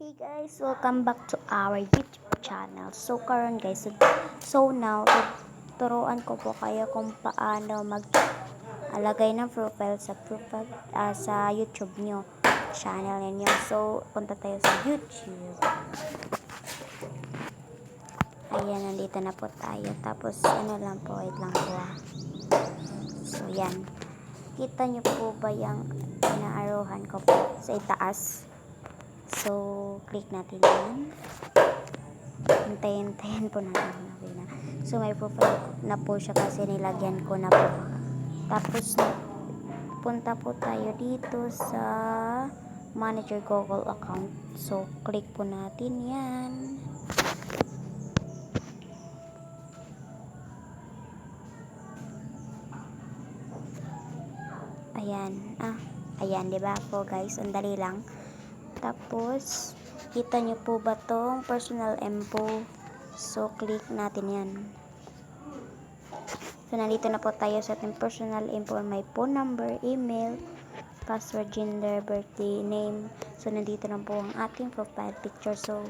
Hey guys, welcome back to our YouTube channel. So karon guys, now turuan ko po kayo kung paano mag-alagay ng profile sa YouTube nyo, channel niyo. So punta tayo sa YouTube. Ayan, nandito na po tayo. Tapos ano lang po, wait lang po. So yan. Kita nyo po ba yung inaaruhan ko po sa itaas? So, click natin yan. Hintayin po natin. Okay na. So, may profile na po siya kasi nilagyan ko na po. Tapos, punta po tayo dito sa Manager Google account. So, click po natin yan. Ayan. Ayan, diba po guys? Ang dali lang. Tapos, kita nyo po ba tong personal info? So, click natin yan. So, nandito na po tayo sa ating personal info. May phone number, email, password, gender, birthday, name. So, nandito na po ang ating profile picture. So,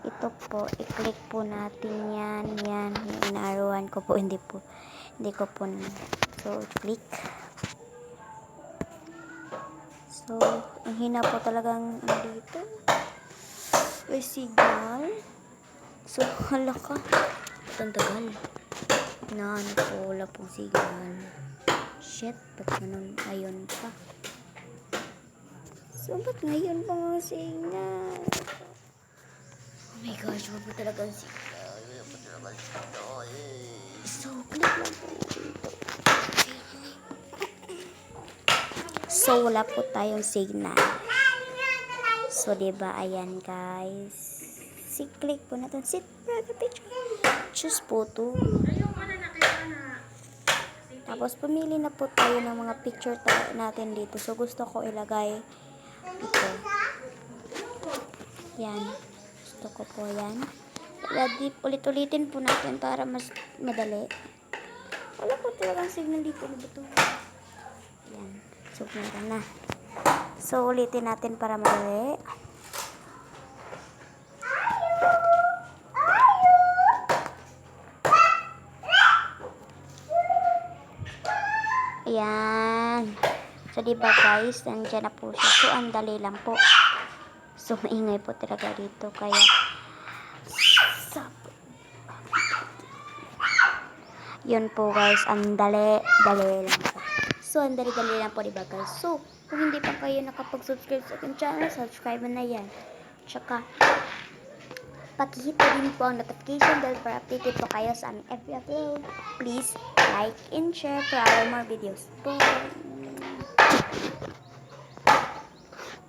ito po, i-click po natin yan. Yan, yung inaaruhan ko po. Hindi ko po. So, click. So, ang hina po talagang dito. May signal. So, hala ka. Ang tagal. Wala pong signal. Shit, ba't ganun? Ayun pa. So, ba't ngayon pa mga signal? Oh my gosh, wala po talagang signal. So, click lang po. So, wala po tayong signal. So, diba, ayan guys. Click po natin. Picture. Choose photo. Tapos, pumili na po tayo ng mga picture natin dito. So, gusto ko ilagay ito. Yan. Gusto ko po yan. Ulit-ulitin po natin para mas madali. Wala po talagang signal dito. Yan. So, meron na. So, ulitin natin para madali. Ayan. So, diba guys, nandiyan na po siya. So, ang dali lang po. So, maingay po talaga dito. Kaya, yun po guys, ang dali lang po. So, ang dali lang po, diba guys? So, kung hindi pa kayo nakapag-subscribe sa aking channel, subscribe na yan. Tsaka, pakihit din po ang notification bell para updated po kayo sa aming every upload. Please like and share for our more videos po.